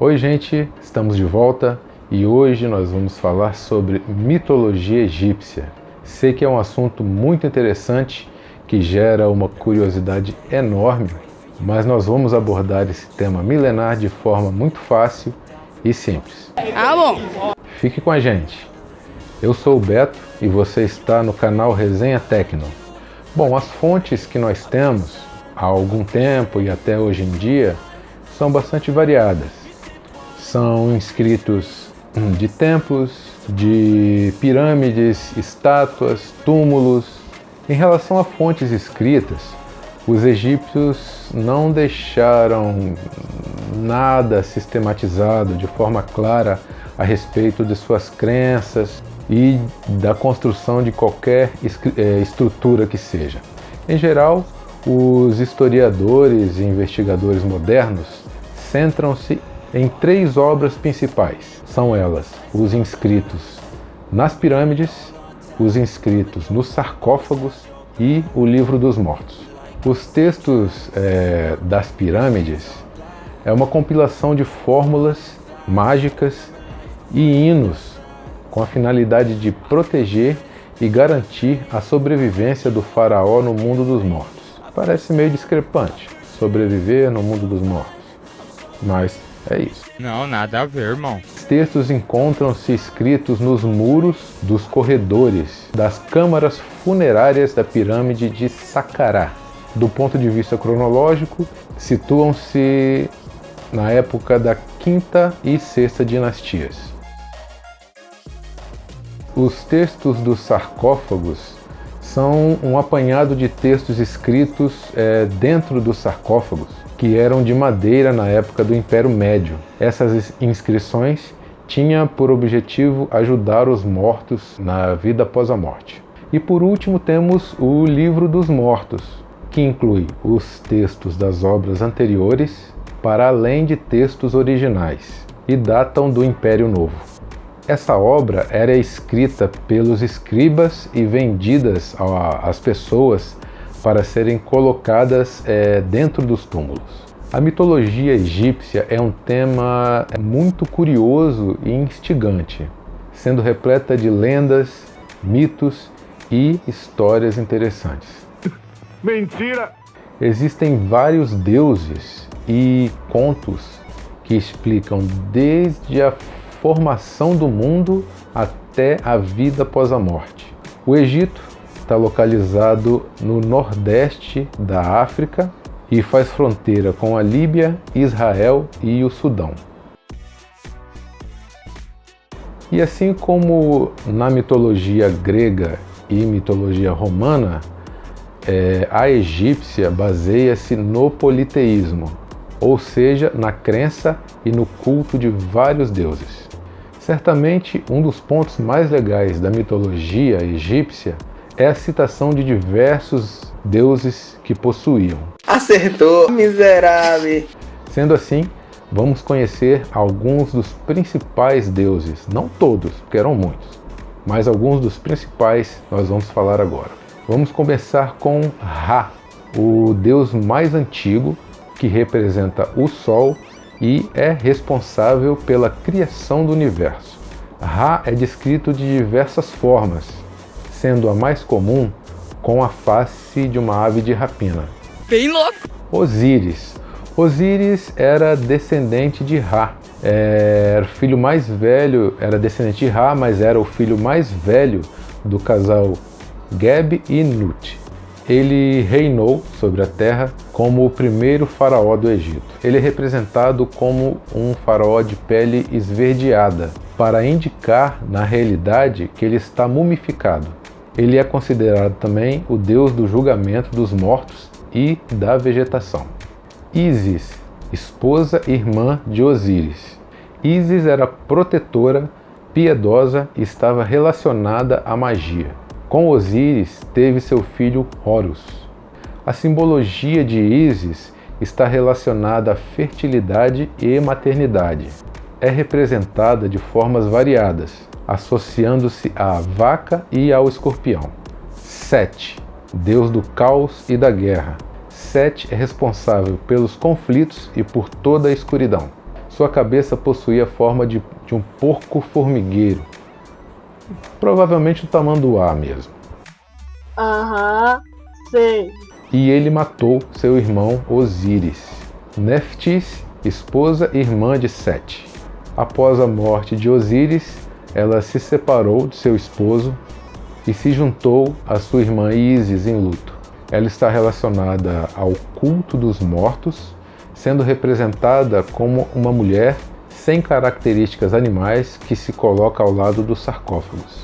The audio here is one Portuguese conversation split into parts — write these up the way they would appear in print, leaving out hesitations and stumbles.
Oi gente, estamos de volta e hoje nós vamos falar sobre mitologia egípcia. Sei que é um assunto muito interessante que gera uma curiosidade enorme, mas nós vamos abordar esse tema milenar de forma muito fácil e simples. Bom. Fique com a gente. Eu sou o Beto e você está no canal Resenha Tecno. Bom, as fontes que nós temos há algum tempo e até hoje em dia são bastante variadas. São inscritos de templos, de pirâmides, estátuas, túmulos. Em relação a fontes escritas, os egípcios não deixaram nada sistematizado de forma clara a respeito de suas crenças e da construção de qualquer estrutura que seja. Em geral, os historiadores e investigadores modernos centram-se em 3 obras principais. São elas os inscritos nas pirâmides, os inscritos nos sarcófagos e o Livro dos Mortos. Os textos das pirâmides é uma compilação de fórmulas mágicas e hinos com a finalidade de proteger e garantir a sobrevivência do faraó no mundo dos mortos. Parece meio discrepante, sobreviver no mundo dos mortos, mas é isso. Não, nada a ver, irmão. Os textos encontram-se escritos nos muros dos corredores das câmaras funerárias da pirâmide de Saqqara. Do ponto de vista cronológico, situam-se na época da 5ª e 6ª dinastias. Os textos dos sarcófagos são um apanhado de textos escritos dentro dos sarcófagos, que eram de madeira na época do Império Médio. Essas inscrições tinham por objetivo ajudar os mortos na vida após a morte. E por último temos o Livro dos Mortos, que inclui os textos das obras anteriores, para além de textos originais, e datam do Império Novo. Essa obra era escrita pelos escribas e vendidas às pessoas para serem colocadas dentro dos túmulos. A mitologia egípcia é um tema muito curioso e instigante, sendo repleta de lendas, mitos e histórias interessantes. Mentira! Existem vários deuses e contos que explicam desde a formação do mundo até a vida após a morte. O Egito está localizado no nordeste da África e faz fronteira com a Líbia, Israel e o Sudão. E assim como na mitologia grega e mitologia romana, a egípcia baseia-se no politeísmo, ou seja, na crença e no culto de vários deuses. Certamente, um dos pontos mais legais da mitologia egípcia é a citação de diversos deuses que possuíam. Acertou, miserável! Sendo assim, vamos conhecer alguns dos principais deuses, não todos, porque eram muitos, mas alguns dos principais nós vamos falar agora. Vamos começar com Ra, o deus mais antigo, que representa o Sol e é responsável pela criação do universo. Ra é descrito de diversas formas, sendo a mais comum com a face de uma ave de rapina. Bem louco! Osíris. Osíris era descendente de Ra. Era filho mais velho, era descendente de Ra, mas era o filho mais velho do casal Geb e Nut. Ele reinou sobre a terra como o primeiro faraó do Egito. Ele é representado como um faraó de pele esverdeada, para indicar, na realidade, que ele está mumificado. Ele é considerado também o deus do julgamento dos mortos e da vegetação. Ísis, esposa e irmã de Osíris. Ísis era protetora, piedosa e estava relacionada à magia. Com Osíris teve seu filho Horus. A simbologia de Ísis está relacionada à fertilidade e maternidade. É representada de formas variadas, associando-se à vaca e ao escorpião. Sete, deus do caos e da guerra. Set é responsável pelos conflitos e por toda a escuridão. Sua cabeça possuía a forma de um porco formigueiro, provavelmente o tamanduá mesmo. Aham, sei. E ele matou seu irmão Osíris, Neftis, esposa e irmã de Sete. Após a morte de Osíris, ela se separou de seu esposo e se juntou à sua irmã Ísis em luto. Ela está relacionada ao culto dos mortos, sendo representada como uma mulher sem características animais que se coloca ao lado dos sarcófagos.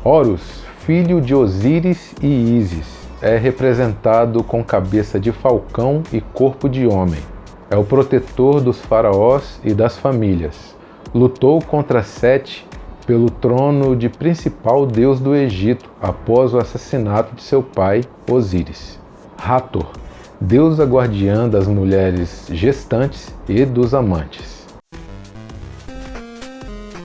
Horus, filho de Osíris e Ísis, é representado com cabeça de falcão e corpo de homem. É o protetor dos faraós e das famílias. Lutou contra Sete pelo trono de principal deus do Egito após o assassinato de seu pai, Osíris. Hathor, deusa guardiã das mulheres gestantes e dos amantes.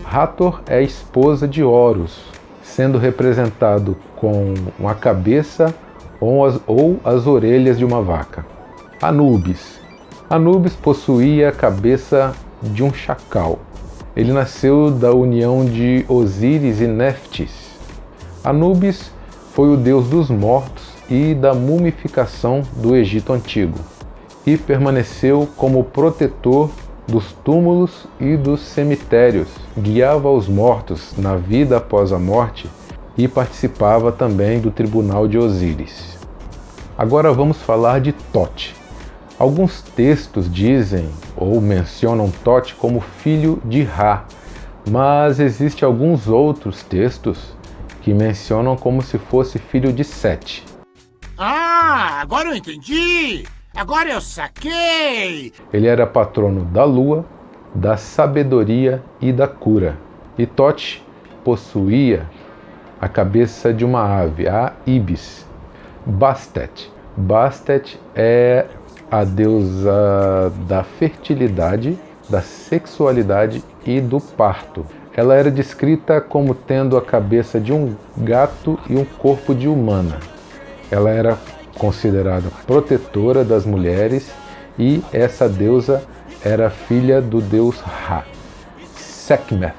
Hathor é esposa de Horus, sendo representado com a cabeça ou as orelhas de uma vaca. Anubis. Anubis possuía a cabeça de um chacal. Ele nasceu da união de Osíris e Neftis. Anubis foi o deus dos mortos e da mumificação do Egito Antigo, e permaneceu como protetor dos túmulos e dos cemitérios, guiava os mortos na vida após a morte e participava também do tribunal de Osíris. Agora vamos falar de Tote. Alguns textos dizem ou mencionam Tote como filho de Ra, mas existem alguns outros textos que mencionam como se fosse filho de Sete. Ah, agora eu entendi! Agora eu saquei! Ele era patrono da lua, da sabedoria e da cura. E Tote possuía a cabeça de uma ave, a Ibis. Bastet. Bastet é a deusa da fertilidade, da sexualidade e do parto. Ela era descrita como tendo a cabeça de um gato e um corpo de humana. Ela era considerada protetora das mulheres e essa deusa era filha do deus Ra. Sekhmet.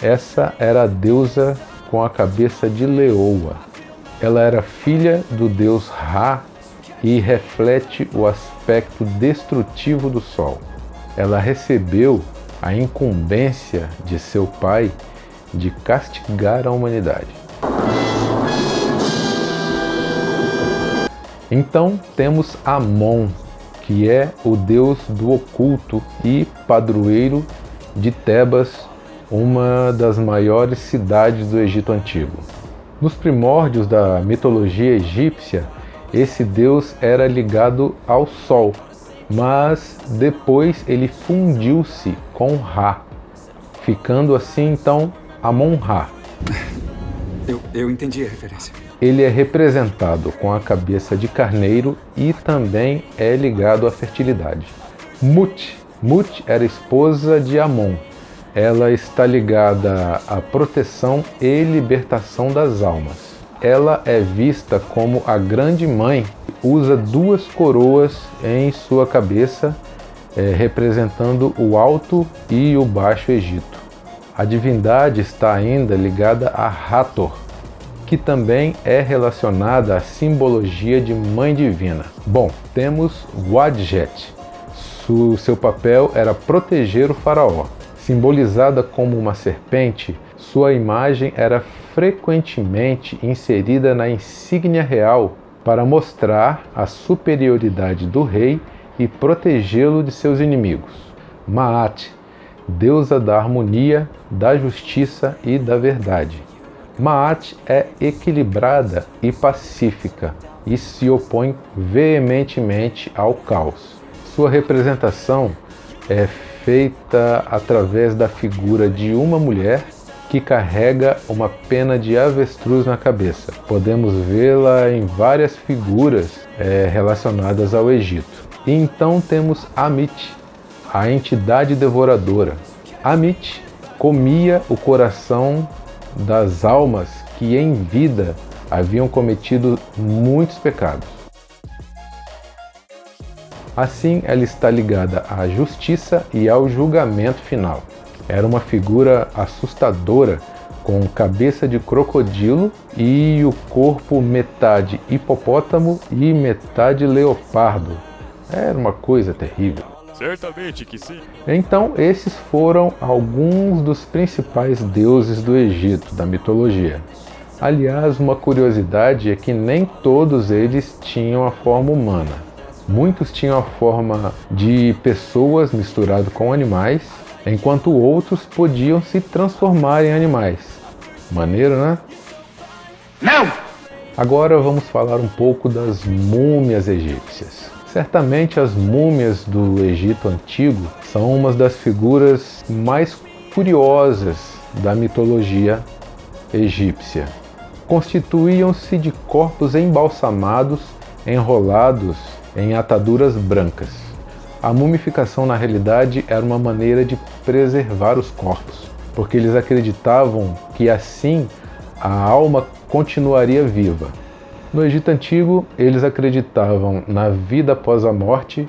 Essa era a deusa com a cabeça de leoa. Ela era filha do deus Ra e reflete o aspecto destrutivo do sol. Ela recebeu a incumbência de seu pai de castigar a humanidade. Então temos Amon, que é o deus do oculto e padroeiro de Tebas, uma das maiores cidades do Egito Antigo. Nos primórdios da mitologia egípcia, esse deus era ligado ao sol, mas depois ele fundiu-se com Ra, ficando assim então Amon-Ra. Eu entendi a referência. Ele é representado com a cabeça de carneiro e também é ligado à fertilidade. Mut. Mut era esposa de Amon. Ela está ligada à proteção e libertação das almas. Ela é vista como a grande mãe, usa duas coroas em sua cabeça, representando o Alto e o Baixo Egito. A divindade está ainda ligada a Hathor, que também é relacionada à simbologia de Mãe Divina. Bom, temos Wadjet. Seu papel era proteger o faraó. Simbolizada como uma serpente, sua imagem era frequentemente inserida na insígnia real para mostrar a superioridade do rei e protegê-lo de seus inimigos. Maat, deusa da harmonia, da justiça e da verdade. Maat é equilibrada e pacífica e se opõe veementemente ao caos. Sua representação é feita através da figura de uma mulher que carrega uma pena de avestruz na cabeça. Podemos vê-la em várias figuras relacionadas ao Egito. E então temos Amit, a entidade devoradora. Amit comia o coração das almas que em vida haviam cometido muitos pecados. Assim, ela está ligada à justiça e ao julgamento final. Era uma figura assustadora, com cabeça de crocodilo e o corpo metade hipopótamo e metade leopardo. Era uma coisa terrível. Certamente que sim. Então, esses foram alguns dos principais deuses do Egito, da mitologia. Aliás, uma curiosidade é que nem todos eles tinham a forma humana. Muitos tinham a forma de pessoas misturado com animais, enquanto outros podiam se transformar em animais. Maneiro, né? Não! Agora vamos falar um pouco das múmias egípcias. Certamente as múmias do Egito Antigo são uma das figuras mais curiosas da mitologia egípcia. Constituíam-se de corpos embalsamados, enrolados em ataduras brancas. A mumificação, na realidade, era uma maneira de preservar os corpos, porque eles acreditavam que assim a alma continuaria viva. No Egito Antigo, eles acreditavam na vida após a morte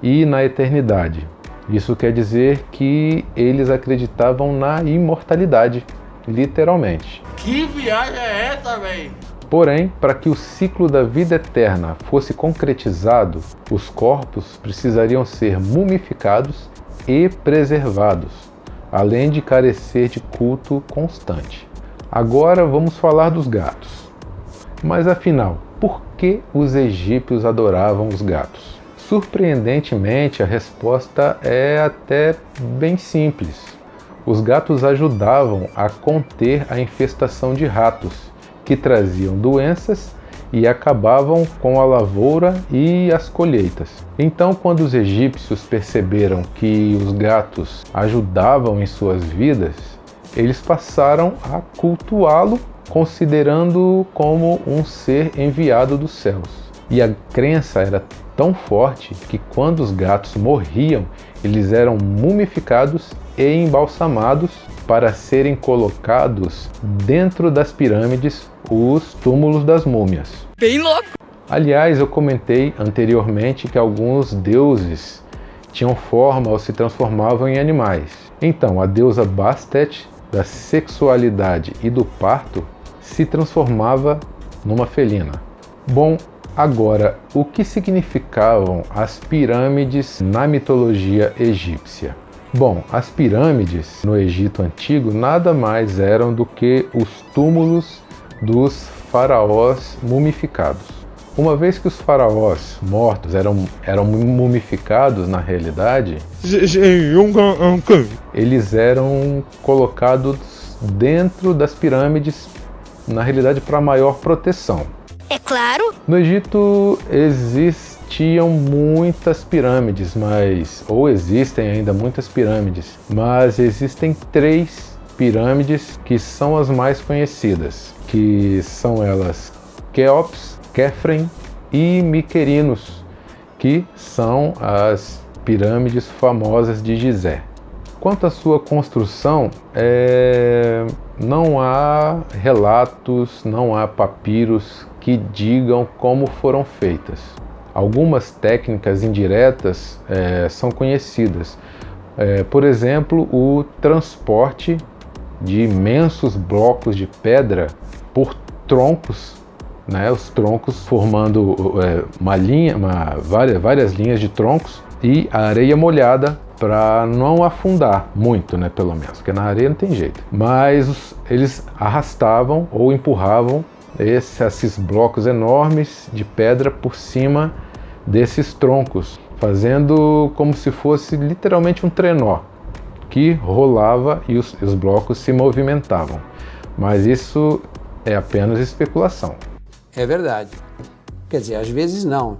e na eternidade. Isso quer dizer que eles acreditavam na imortalidade, literalmente. Que viagem é essa, velho? Porém, para que o ciclo da vida eterna fosse concretizado, os corpos precisariam ser mumificados e preservados, além de carecer de culto constante. Agora vamos falar dos gatos. Mas afinal, por que os egípcios adoravam os gatos? Surpreendentemente, a resposta é até bem simples. Os gatos ajudavam a conter a infestação de ratos, que traziam doenças e acabavam com a lavoura e as colheitas. Então, quando os egípcios perceberam que os gatos ajudavam em suas vidas, eles passaram a cultuá-lo, considerando-o como um ser enviado dos céus. E a crença era tão forte que quando os gatos morriam, eles eram mumificados e embalsamados para serem colocados dentro das pirâmides, os túmulos das múmias. Bem louco! Aliás, eu comentei anteriormente que alguns deuses tinham forma ou se transformavam em animais. Então, a deusa Bastet, da sexualidade e do parto, se transformava numa felina. Bom, agora, o que significavam as pirâmides na mitologia egípcia? Bom, as pirâmides no Egito Antigo nada mais eram do que os túmulos dos faraós mumificados. Uma vez que os faraós mortos eram mumificados na realidade, eles eram colocados dentro das pirâmides, na realidade para maior proteção. É claro. No Egito existiam muitas pirâmides, ou existem ainda muitas pirâmides, mas existem 3 pirâmides que são as mais conhecidas, que são elas Quéops, Quefren e Miquerinos, que são as pirâmides famosas de Gizé. Quanto à sua construção, não há relatos, não há papiros que digam como foram feitas. Algumas técnicas indiretas são conhecidas. Por exemplo, o transporte de imensos blocos de pedra por troncos, né, os troncos formando várias linhas de troncos e a areia molhada para não afundar muito, né, pelo menos, porque na areia não tem jeito. Mas eles arrastavam ou empurravam esses blocos enormes de pedra por cima desses troncos, fazendo como se fosse literalmente um trenó que rolava e os blocos se movimentavam. Mas isso é apenas especulação. É verdade. Quer dizer, às vezes não.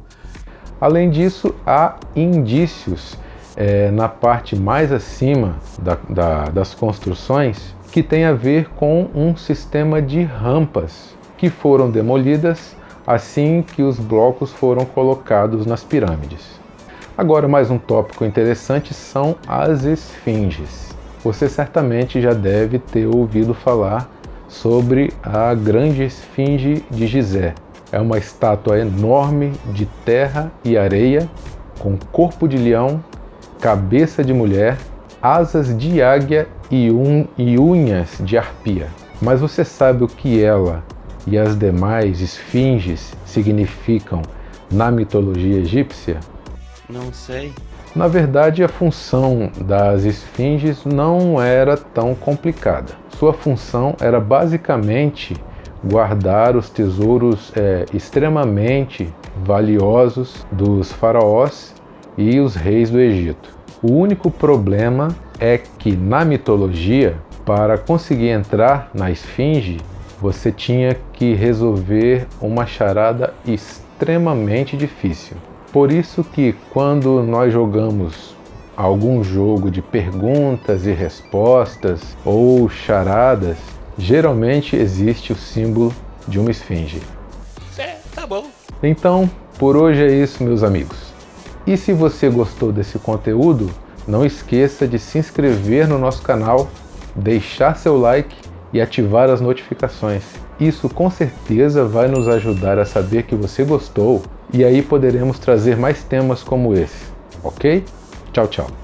Além disso, há indícios na parte mais acima das construções que tem a ver com um sistema de rampas que foram demolidas assim que os blocos foram colocados nas pirâmides. Agora, mais um tópico interessante são as esfinges. Você certamente já deve ter ouvido falar sobre a grande esfinge de Gizé. É uma estátua enorme de terra e areia com corpo de leão, cabeça de mulher, asas de águia e unhas de arpia. Mas você sabe o que ela e as demais esfinges significam na mitologia egípcia? Não sei. Na verdade, a função das esfinges não era tão complicada. Sua função era basicamente guardar os tesouros extremamente valiosos dos faraós e os reis do Egito. O único problema é que na mitologia, para conseguir entrar na esfinge, você tinha que resolver uma charada extremamente difícil. Por isso que quando nós jogamos algum jogo de perguntas e respostas ou charadas, geralmente existe o símbolo de uma esfinge. Tá bom. Então, por hoje é isso, meus amigos. E se você gostou desse conteúdo, não esqueça de se inscrever no nosso canal, deixar seu like e ativar as notificações. Isso com certeza vai nos ajudar a saber que você gostou e aí poderemos trazer mais temas como esse, ok? Tchau, tchau!